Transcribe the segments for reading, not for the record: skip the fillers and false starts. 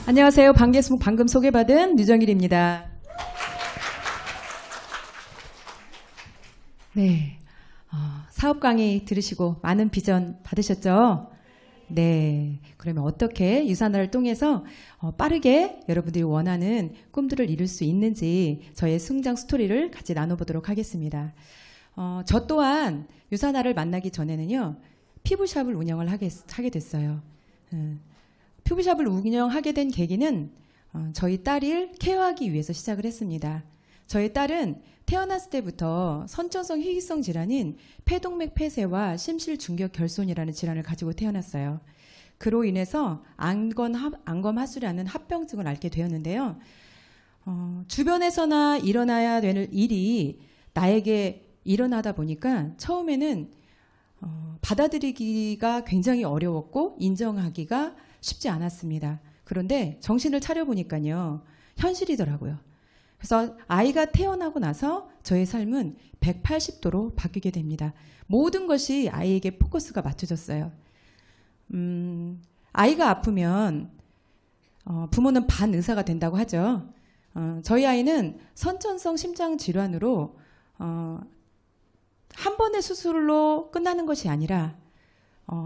안녕하세요. 방금 소개받은 류정일입니다. 네, 사업 강의 들으시고 많은 비전 받으셨죠? 네, 그러면 어떻게 유산화를 통해서 빠르게 여러분들이 원하는 꿈들을 이룰 수 있는지 저의 성장 스토리를 같이 나눠보도록 하겠습니다. 저 또한 유산화를 만나기 전에는요, 피부샵을 운영을 하게 됐어요. 피부샵을 운영하게 된 계기는 저희 딸을 케어하기 위해서 시작을 했습니다. 저희 딸은 태어났을 때부터 선천성 희귀성 질환인 폐동맥 폐쇄와 심실중격결손이라는 질환을 가지고 태어났어요. 그로 인해서 안검하수라는 합병증을 앓게 되었는데요. 주변에서나 일어나야 되는 일이 나에게 일어나다 보니까 처음에는 받아들이기가 굉장히 어려웠고 인정하기가 쉽지 않았습니다. 그런데 정신을 차려보니까요, 현실이더라고요. 그래서 아이가 태어나고 나서 저의 삶은 180도로 바뀌게 됩니다. 모든 것이 아이에게 포커스가 맞춰졌어요. 아이가 아프면 부모는 반의사가 된다고 하죠. 저희 아이는 선천성 심장 질환으로 한 번의 수술로 끝나는 것이 아니라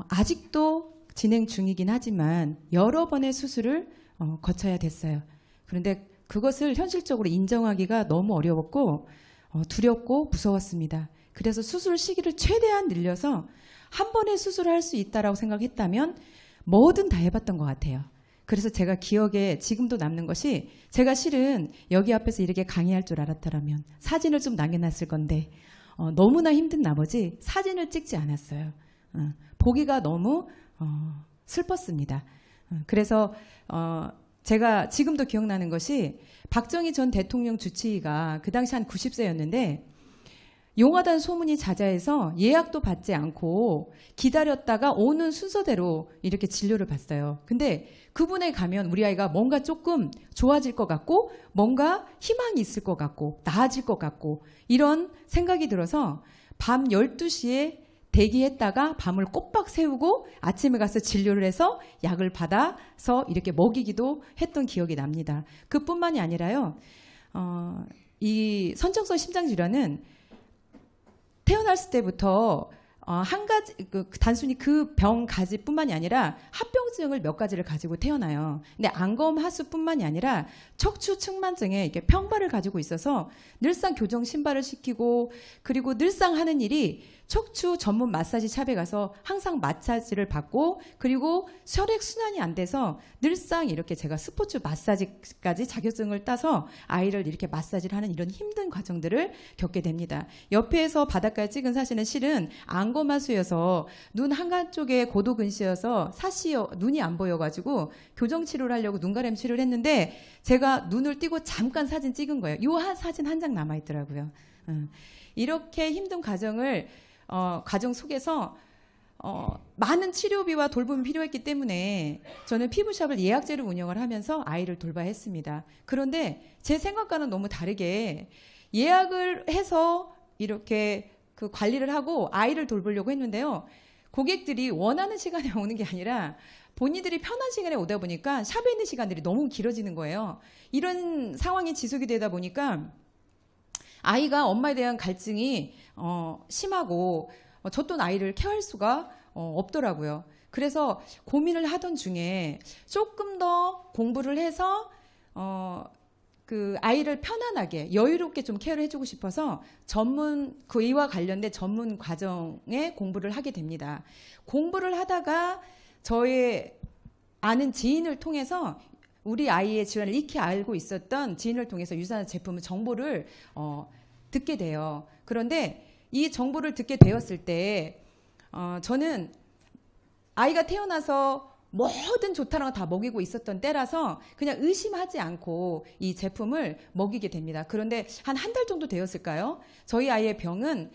아직도 진행 중이긴 하지만 여러 번의 수술을 거쳐야 됐어요. 그런데 그것을 현실적으로 인정하기가 너무 어려웠고 두렵고 무서웠습니다. 그래서 수술 시기를 최대한 늘려서 한 번에 수술을 할 수 있다라고 생각했다면 뭐든 다 해봤던 것 같아요. 그래서 제가 기억에 지금도 남는 것이, 제가 실은 여기 앞에서 이렇게 강의할 줄 알았더라면 사진을 좀 남겨놨을 건데 너무나 힘든 나머지 사진을 찍지 않았어요. 보기가 너무 슬펐습니다. 그래서 제가 지금도 기억나는 것이, 박정희 전 대통령 주치의가 그 당시 한 90세였는데 용하다는 소문이 자자해서 예약도 받지 않고 기다렸다가 오는 순서대로 이렇게 진료를 받았어요. 근데 그분에 가면 우리 아이가 뭔가 조금 좋아질 것 같고 뭔가 희망이 있을 것 같고 나아질 것 같고 이런 생각이 들어서 밤 12시에 대기했다가 밤을 꼬박 새우고 아침에 가서 진료를 해서 약을 받아서 이렇게 먹이기도 했던 기억이 납니다. 그뿐만이 아니라요, 이 선천성 심장질환은 태어났을 때부터 한 가지, 단순히 그 병 가지뿐만이 아니라 합병증을 몇 가지를 가지고 태어나요. 근데 안검하수뿐만이 아니라 척추 측만증에 이렇게 평발을 가지고 있어서 늘상 교정 신발을 시키고, 그리고 늘상 하는 일이 척추 전문 마사지 샵에 가서 항상 마사지를 받고, 그리고 혈액 순환이 안 돼서 늘상 이렇게 제가 스포츠 마사지까지 자격증을 따서 아이를 이렇게 마사지를 하는 이런 힘든 과정들을 겪게 됩니다. 옆에서 바닷가에 찍은 사진은 실은 안검하수여서 눈 한쪽에 고도근시여서 눈이 안 보여가지고 교정 치료를 하려고 눈가림 치료를 했는데 제가 눈을 띄고 잠깐 사진 찍은 거예요. 요 사진 한 장 남아있더라고요. 이렇게 힘든 과정 속에서 많은 치료비와 돌봄이 필요했기 때문에 저는 피부샵을 예약제로 운영을 하면서 아이를 돌봐야 했습니다. 그런데 제 생각과는 너무 다르게 예약을 해서 이렇게 그 관리를 하고 아이를 돌보려고 했는데요. 고객들이 원하는 시간에 오는 게 아니라 본인들이 편한 시간에 오다 보니까 샵에 있는 시간들이 너무 길어지는 거예요. 이런 상황이 지속이 되다 보니까 아이가 엄마에 대한 갈증이 심하고 저 또한 아이를 케어할 수가 없더라고요. 그래서 고민을 하던 중에 조금 더 공부를 해서 그 아이를 편안하게 여유롭게 좀 케어를 해주고 싶어서 이와 관련된 전문 과정에 공부를 하게 됩니다. 공부를 하다가 저의 아는 지인을 통해서, 우리 아이의 질환을 익히 알고 있었던 지인을 통해서 유산화 제품 정보를 듣게 돼요. 그런데 이 정보를 듣게 되었을 때 저는 아이가 태어나서 뭐든 좋다는 거 다 먹이고 있었던 때라서 그냥 의심하지 않고 이 제품을 먹이게 됩니다. 그런데 한 달 정도 되었을까요? 저희 아이의 병은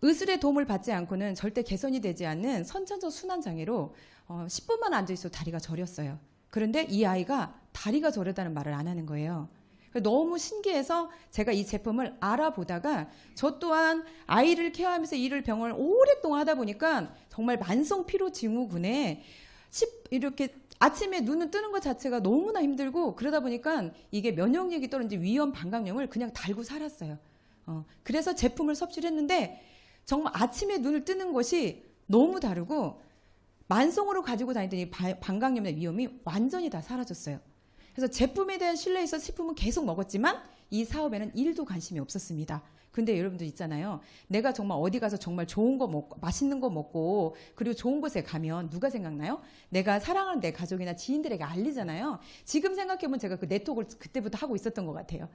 의술의 도움을 받지 않고는 절대 개선이 되지 않는 선천적 순환장애로 10분만 앉아있어도 다리가 저렸어요. 그런데 이 아이가 다리가 저렸다는 말을 안 하는 거예요. 너무 신기해서 제가 이 제품을 알아보다가 저 또한 아이를 케어하면서 병을 오랫동안 하다 보니까 정말 만성 피로 증후군에 이렇게 아침에 눈을 뜨는 것 자체가 너무나 힘들고 그러다 보니까 이게 면역력이 떨어진 위염 방광염을 그냥 달고 살았어요. 그래서 제품을 섭취를 했는데 정말 아침에 눈을 뜨는 것이 너무 다르고 만성으로 가지고 다니던 이 방광염의 위험이 완전히 다 사라졌어요. 그래서 제품에 대한 신뢰에 있어서 식품은 계속 먹었지만 이 사업에는 1도 관심이 없었습니다. 근데 여러분들 있잖아요. 내가 정말 어디 가서 정말 좋은 거 먹고 맛있는 거 먹고 그리고 좋은 곳에 가면 누가 생각나요? 내가 사랑하는 내 가족이나 지인들에게 알리잖아요. 지금 생각해보면 제가 그 네트워크를 그때부터 하고 있었던 것 같아요.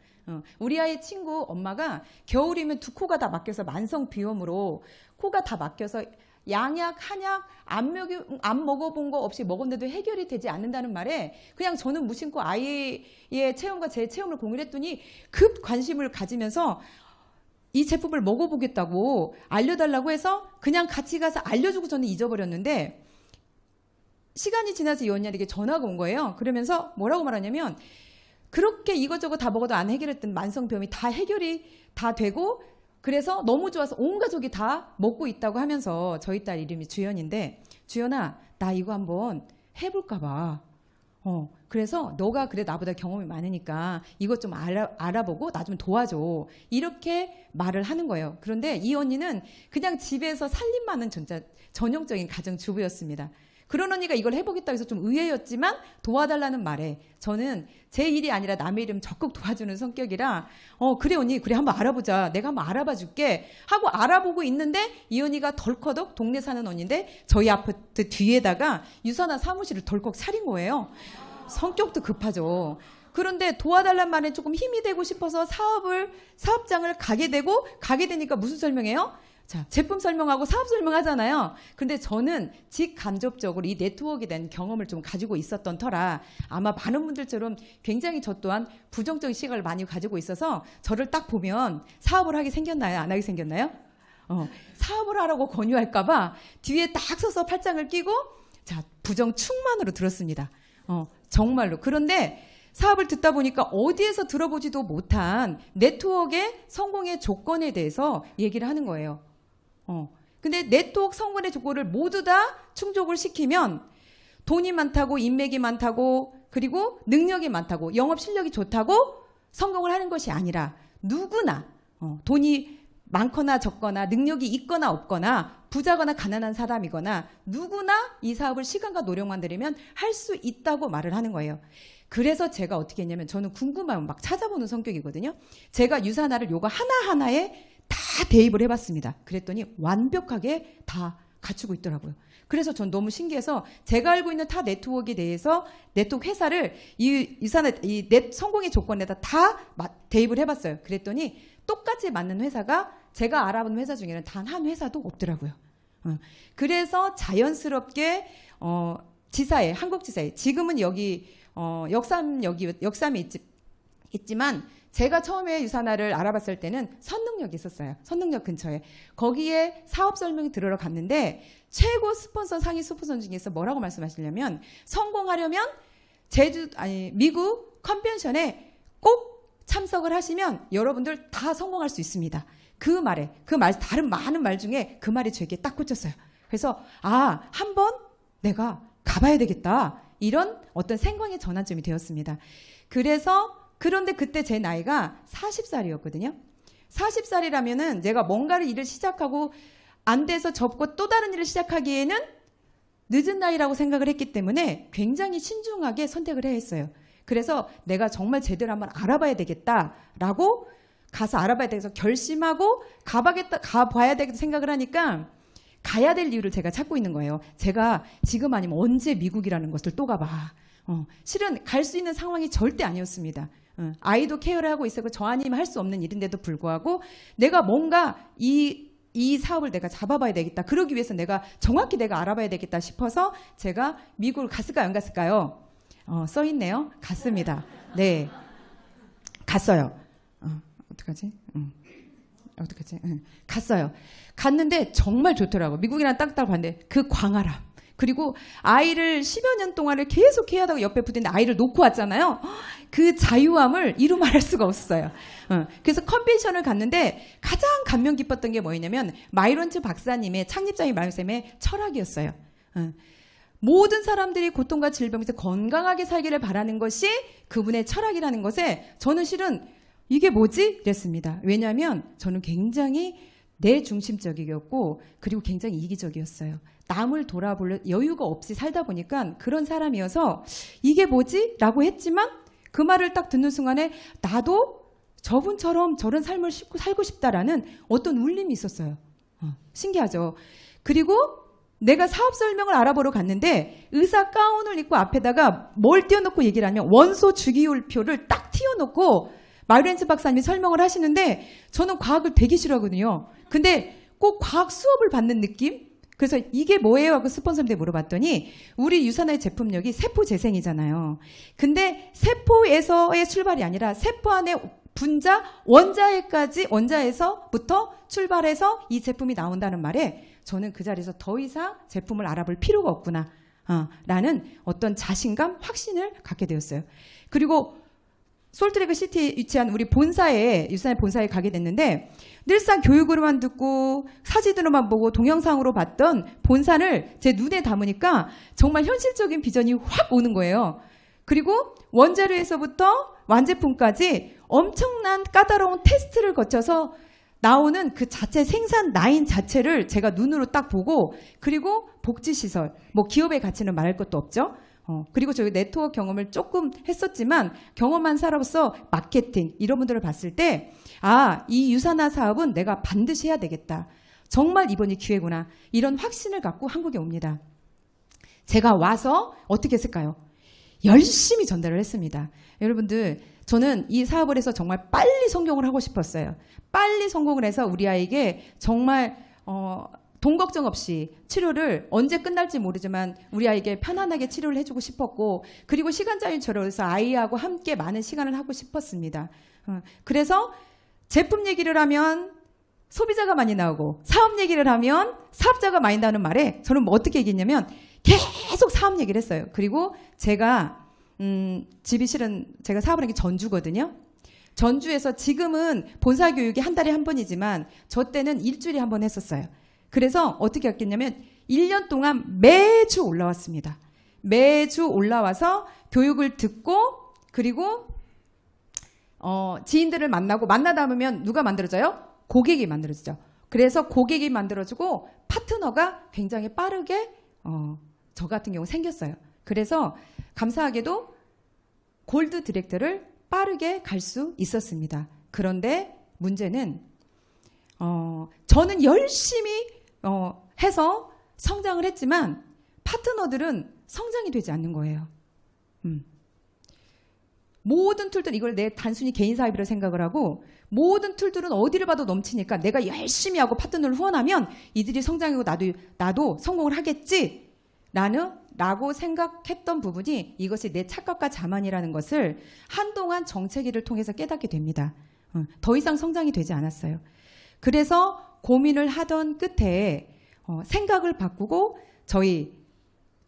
우리 아이 친구 엄마가 겨울이면 두 코가 다 막혀서 만성 비염으로 코가 다 막혀서 양약, 한약, 안 먹어본 거 없이 먹었는데도 해결이 되지 않는다는 말에 그냥 저는 무심코 아이의 체험과 제 체험을 공유했더니 급 관심을 가지면서 이 제품을 먹어보겠다고 알려달라고 해서 그냥 같이 가서 알려주고 저는 잊어버렸는데 시간이 지나서 이 언니에게 전화가 온 거예요. 그러면서 뭐라고 말하냐면 그렇게 이것저것 다 먹어도 안 해결했던 만성병이 다 해결이 다 되고 그래서 너무 좋아서 온 가족이 다 먹고 있다고 하면서 저희 딸 이름이 주연인데 주연아 나 이거 한번 해볼까 봐. 그래서 너가 그래 나보다 경험이 많으니까 이것 좀 알아보고 나 좀 도와줘. 이렇게 말을 하는 거예요. 그런데 이 언니는 그냥 집에서 살림만은 진짜 전형적인 가정주부였습니다. 그런 언니가 이걸 해보겠다고 해서 좀 의외였지만 도와달라는 말에 저는 제 일이 아니라 남의 일은 적극 도와주는 성격이라 그래 언니 그래 한번 알아보자. 내가 한번 알아봐 줄게 하고 알아보고 있는데 이 언니가 덜커덕 동네 사는 언니인데 저희 아파트 뒤에다가 유산화 사무실을 덜컥 차린 거예요. 성격도 급하죠. 그런데 도와달란 말에 조금 힘이 되고 싶어서 사업장을 가게 되니까 무슨 설명해요? 자, 제품 설명하고 사업 설명하잖아요. 근데 저는 직간접적으로 이 네트워크에 대한 경험을 좀 가지고 있었던 터라 아마 많은 분들처럼 굉장히 저 또한 부정적인 시각을 많이 가지고 있어서 저를 딱 보면 사업을 하게 생겼나요? 안 하게 생겼나요? 사업을 하라고 권유할까봐 뒤에 딱 서서 팔짱을 끼고 자, 부정 충만으로 들었습니다. 정말로. 그런데 사업을 듣다 보니까 어디에서 들어보지도 못한 네트워크의 성공의 조건에 대해서 얘기를 하는 거예요. 근데 네트워크 성공의 조건을 모두 다 충족을 시키면 돈이 많다고 인맥이 많다고 그리고 능력이 많다고 영업 실력이 좋다고 성공을 하는 것이 아니라 누구나 돈이 많거나 적거나 능력이 있거나 없거나 부자거나 가난한 사람이거나 누구나 이 사업을 시간과 노력만 들이면 할 수 있다고 말을 하는 거예요. 그래서 제가 어떻게 했냐면 저는 궁금하면 막 찾아보는 성격이거든요. 제가 유산화를 요거 하나하나에 다 대입을 해봤습니다. 그랬더니 완벽하게 다 갖추고 있더라고요. 그래서 전 너무 신기해서 제가 알고 있는 타 네트워크에 대해서 네트워크 회사를 이 유산화 이 성공의 조건에다 다 대입을 해봤어요. 그랬더니 똑같이 맞는 회사가 제가 알아본 회사 중에는 단 한 회사도 없더라고요. 그래서 자연스럽게 지사에 한국지사에 지금은 여기 역삼이 있지만 제가 처음에 유산화를 알아봤을 때는 선능력이 있었어요. 선능력 근처에. 거기에 사업 설명이 들으러 갔는데 최고 스폰서 상위 스폰서 중에서 뭐라고 말씀하시냐면 성공하려면 미국 컨벤션에 꼭 참석을 하시면 여러분들 다 성공할 수 있습니다. 그 다른 많은 말 중에 그 말이 저에게 딱 꽂혔어요. 그래서 한번 내가 가봐야 되겠다. 이런 어떤 생광의 전환점이 되었습니다. 그런데 그때 제 나이가 40살이었거든요. 40살이라면은 내가 뭔가를 일을 시작하고 안 돼서 접고 또 다른 일을 시작하기에는 늦은 나이라고 생각을 했기 때문에 굉장히 신중하게 선택을 해야 했어요. 그래서 내가 정말 제대로 한번 알아봐야 되겠다라고 가서 알아봐야 되겠어 결심하고 가봐야 되겠다 생각을 하니까 가야 될 이유를 제가 찾고 있는 거예요. 제가 지금 아니면 언제 미국이라는 것을 또 가봐. 실은 갈 수 있는 상황이 절대 아니었습니다. 아이도 케어를 하고 있었고 저 아니면 할 수 없는 일인데도 불구하고 내가 뭔가 이 사업을 내가 잡아봐야 되겠다. 그러기 위해서 정확히 내가 알아봐야 되겠다 싶어서 제가 미국을 갔을까요? 안 갔을까요? 써있네요. 갔습니다. 네. 갔어요. 어떡하지? 갔어요. 갔는데 정말 좋더라고. 미국이랑 딱딱 봤는데 그 광활함. 그리고 아이를 10여 년 동안을 계속 케어하다가 옆에 붙는데 아이를 놓고 왔잖아요. 그 자유함을 이루 말할 수가 없었어요. 그래서 컨벤션을 갔는데 가장 감명 깊었던 게 뭐였냐면 마이런츠 박사님의 창립자인 마이런츠의 철학이었어요. 모든 사람들이 고통과 질병에서 건강하게 살기를 바라는 것이 그분의 철학이라는 것에 저는 실은 이게 뭐지? 이랬습니다. 왜냐하면 저는 굉장히 내 중심적이었고 그리고 굉장히 이기적이었어요. 남을 돌아볼 여유가 없이 살다 보니까 그런 사람이어서 이게 뭐지? 라고 했지만 그 말을 딱 듣는 순간에 나도 저분처럼 저런 삶을 살고 싶다라는 어떤 울림이 있었어요. 신기하죠? 그리고 내가 사업 설명을 알아보러 갔는데 의사 가운을 입고 앞에다가 뭘 띄워놓고 얘기를 하면 원소 주기율표를 딱 띄워놓고 마이렌츠 박사님이 설명을 하시는데 저는 과학을 되게 싫어하거든요. 근데 꼭 과학 수업을 받는 느낌? 그래서 이게 뭐예요? 하고 스폰서한테 물어봤더니 우리 유산화의 제품력이 세포 재생이잖아요. 근데 세포에서의 출발이 아니라 세포 안에 분자, 원자에서부터 출발해서 이 제품이 나온다는 말에 저는 그 자리에서 더 이상 제품을 알아볼 필요가 없구나 라는 어떤 자신감, 확신을 갖게 되었어요. 그리고 솔트레이크 시티에 위치한 우리 본사에, 유산의 본사에 가게 됐는데 늘상 교육으로만 듣고 사진으로만 보고 동영상으로 봤던 본사를 제 눈에 담으니까 정말 현실적인 비전이 확 오는 거예요. 그리고 원자료에서부터 완제품까지 엄청난 까다로운 테스트를 거쳐서 나오는 그 자체 생산 라인 자체를 제가 눈으로 딱 보고 그리고 복지시설, 뭐 기업의 가치는 말할 것도 없죠. 그리고 저희 네트워크 경험을 조금 했었지만 경험한 사람으로서 마케팅 이런 분들을 봤을 때 이 유산화 사업은 내가 반드시 해야 되겠다. 정말 이번이 기회구나. 이런 확신을 갖고 한국에 옵니다. 제가 와서 어떻게 했을까요? 열심히 전달을 했습니다. 여러분들 저는 이 사업을 해서 정말 빨리 성공을 하고 싶었어요. 빨리 성공을 해서 우리 아이에게 정말 돈 걱정 없이 치료를 언제 끝날지 모르지만 우리 아이에게 편안하게 치료를 해주고 싶었고 그리고 시간 자유처럼 해서 아이하고 함께 많은 시간을 하고 싶었습니다. 그래서 제품 얘기를 하면 소비자가 많이 나오고 사업 얘기를 하면 사업자가 많이 나오는 말에 저는 뭐 어떻게 얘기했냐면 계속 사업 얘기를 했어요. 그리고 제가 집이 실은 제가 사업을 한 게 전주거든요. 전주에서 지금은 본사 교육이 한 달에 한 번이지만 저 때는 일주일에 한 번 했었어요. 그래서 어떻게 했겠냐면 1년 동안 매주 올라왔습니다. 매주 올라와서 교육을 듣고 그리고 지인들을 만나다 보면 누가 만들어져요? 고객이 만들어지죠. 그래서 고객이 만들어지고 파트너가 굉장히 빠르게 저 같은 경우 생겼어요. 그래서 감사하게도 골드 디렉터를 빠르게 갈 수 있었습니다. 그런데 문제는 저는 열심히 해서 성장을 했지만 파트너들은 성장이 되지 않는 거예요. 모든 툴들 이걸 내 단순히 개인 사업이라 생각을 하고 모든 툴들은 어디를 봐도 넘치니까 내가 열심히 하고 파트너를 후원하면 이들이 성장하고 나도 성공을 하겠지 라고 생각했던 부분이 이것이 내 착각과 자만이라는 것을 한동안 정체기를 통해서 깨닫게 됩니다. 더 이상 성장이 되지 않았어요. 그래서 고민을 하던 끝에 생각을 바꾸고 저희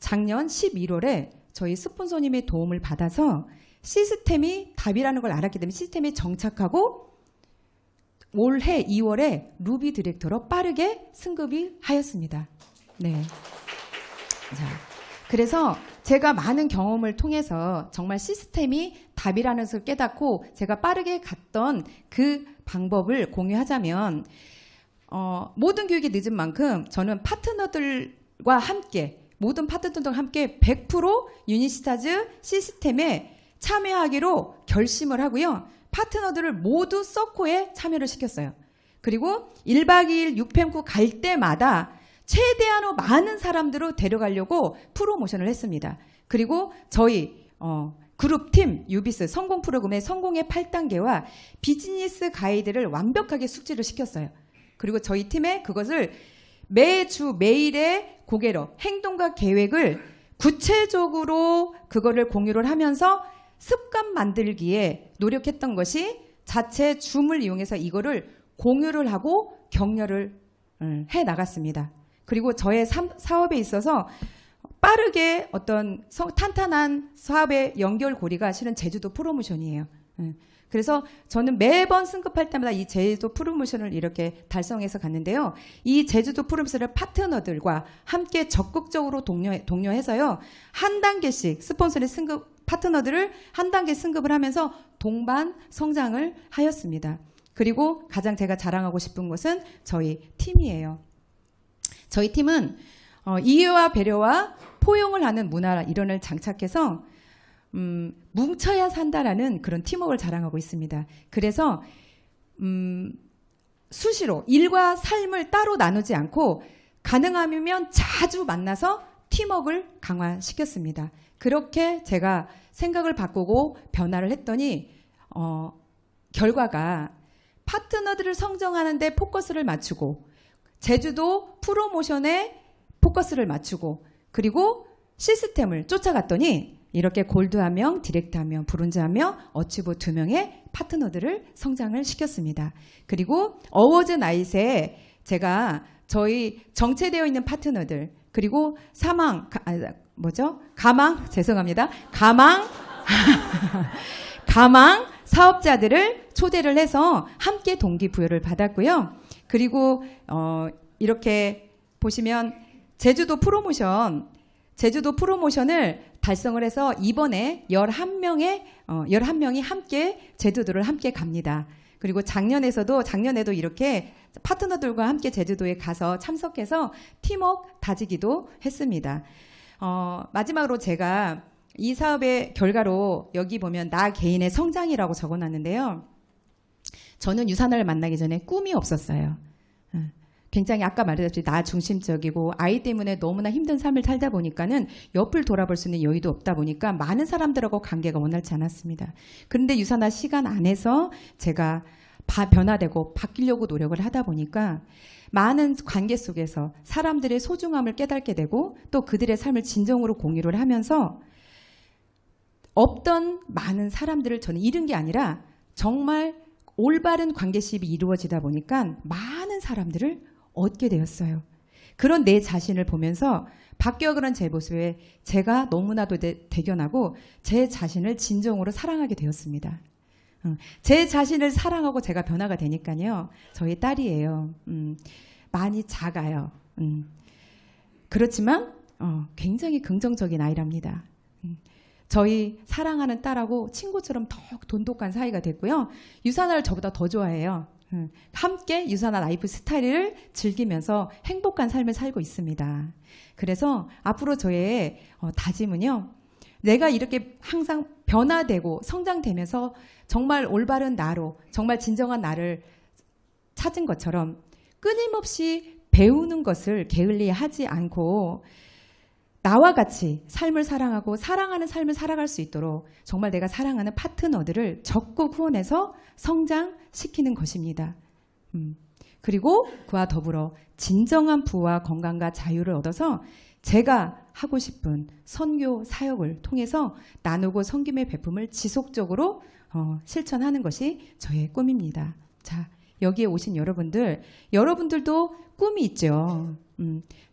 작년 11월에 저희 스폰서님의 도움을 받아서 시스템이 답이라는 걸 알았기 때문에 시스템에 정착하고 올해 2월에 루비 디렉터로 빠르게 승급이 하였습니다. 네. 자, 그래서 제가 많은 경험을 통해서 정말 시스템이 답이라는 것을 깨닫고 제가 빠르게 갔던 그 방법을 공유하자면 모든 교육이 늦은 만큼 저는 파트너들과 함께 모든 파트너들과 함께 100% 유니스타즈 시스템에 참여하기로 결심을 하고요. 파트너들을 모두 서코에 참여를 시켰어요. 그리고 1박 2일 6펜쿠 갈 때마다 최대한 많은 사람들을 데려가려고 프로모션을 했습니다. 그리고 저희 그룹팀 유비스 성공 프로그램의 성공의 8단계와 비즈니스 가이드를 완벽하게 숙지를 시켰어요. 그리고 저희 팀에 그것을 매주 매일의 고개로 행동과 계획을 구체적으로 그거를 공유를 하면서 습관 만들기에 노력했던 것이 자체 줌을 이용해서 이거를 공유를 하고 격려를 해 나갔습니다. 그리고 저의 사업에 있어서 빠르게 어떤 탄탄한 사업의 연결고리가 실은 제주도 프로모션이에요. 그래서 저는 매번 승급할 때마다 이 제주도 프로모션을 이렇게 달성해서 갔는데요. 이 제주도 프로모션을 파트너들과 함께 적극적으로 독려해서요. 한 단계씩 스폰서의 승급 파트너들을 한 단계 승급을 하면서 동반 성장을 하였습니다. 그리고 가장 제가 자랑하고 싶은 것은 저희 팀이에요. 저희 팀은 이해와 배려와 포용을 하는 문화 이론을 장착해서 뭉쳐야 산다라는 그런 팀워크를 자랑하고 있습니다. 그래서 수시로 일과 삶을 따로 나누지 않고 가능하면 자주 만나서 팀워크를 강화시켰습니다. 그렇게 제가 생각을 바꾸고 변화를 했더니 결과가 파트너들을 성장하는 데 포커스를 맞추고 제주도 프로모션에 포커스를 맞추고 그리고 시스템을 쫓아갔더니 이렇게 골드 1명, 디렉트 1명, 브론즈 1명, 어치브 2명의 파트너들을 성장을 시켰습니다. 그리고 어워즈 나잇에 제가 저희 정체되어 있는 파트너들 그리고 가망 사업자들을 초대를 해서 함께 동기부여를 받았고요. 그리고 이렇게 보시면 제주도 프로모션을 달성을 해서 이번에 11명이 함께 제주도를 함께 갑니다. 그리고 작년에도 이렇게 파트너들과 함께 제주도에 가서 참석해서 팀워크 다지기도 했습니다. 마지막으로 제가 이 사업의 결과로 여기 보면 나 개인의 성장이라고 적어놨는데요. 저는 유산화를 만나기 전에 꿈이 없었어요. 굉장히 아까 말했듯이 나 중심적이고 아이 때문에 너무나 힘든 삶을 살다 보니까는 옆을 돌아볼 수 있는 여유도 없다 보니까 많은 사람들하고 관계가 원활치 않았습니다. 그런데 유산화 시간 안에서 제가 변화되고 바뀌려고 노력을 하다 보니까 많은 관계 속에서 사람들의 소중함을 깨닫게 되고 또 그들의 삶을 진정으로 공유를 하면서 없던 많은 사람들을 저는 잃은 게 아니라 정말 올바른 관계십이 이루어지다 보니까 많은 사람들을 얻게 되었어요. 그런 내 자신을 보면서 바뀌어가는 제 모습에 제가 너무나도 대견하고 제 자신을 진정으로 사랑하게 되었습니다. 제 자신을 사랑하고 제가 변화가 되니까요. 저희 딸이에요. 많이 작아요. 그렇지만 굉장히 긍정적인 아이랍니다. 저희 사랑하는 딸하고 친구처럼 더욱 돈독한 사이가 됐고요. 유산화를 저보다 더 좋아해요. 함께 유산화 라이프 스타일을 즐기면서 행복한 삶을 살고 있습니다. 그래서 앞으로 저의 다짐은요. 내가 이렇게 항상 변화되고 성장되면서 정말 올바른 나로 정말 진정한 나를 찾은 것처럼 끊임없이 배우는 것을 게을리하지 않고 나와 같이 삶을 사랑하고 사랑하는 삶을 살아갈 수 있도록 정말 내가 사랑하는 파트너들을 적극 후원해서 성장시키는 것입니다. 그리고 그와 더불어 진정한 부와 건강과 자유를 얻어서 제가 하고 싶은 선교 사역을 통해서 나누고 섬김의 베품을 지속적으로 실천하는 것이 저의 꿈입니다. 자, 여기에 오신 여러분들도 꿈이 있죠.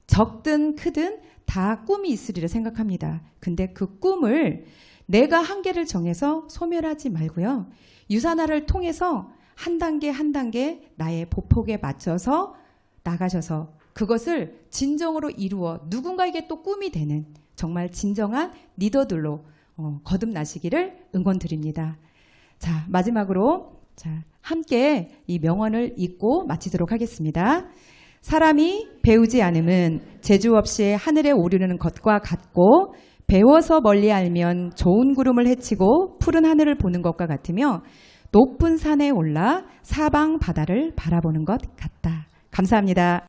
적든 크든 다 꿈이 있으리라 생각합니다. 근데 그 꿈을 내가 한계를 정해서 소멸하지 말고요. 유산화를 통해서 한 단계 한 단계 나의 보폭에 맞춰서 나가셔서 그것을 진정으로 이루어 누군가에게 또 꿈이 되는 정말 진정한 리더들로 거듭나시기를 응원드립니다. 자, 마지막으로 함께 이 명언을 읽고 마치도록 하겠습니다. 사람이 배우지 않음은 재주 없이 하늘에 오르는 것과 같고 배워서 멀리 알면 좋은 구름을 헤치고 푸른 하늘을 보는 것과 같으며 높은 산에 올라 사방 바다를 바라보는 것 같다. 감사합니다.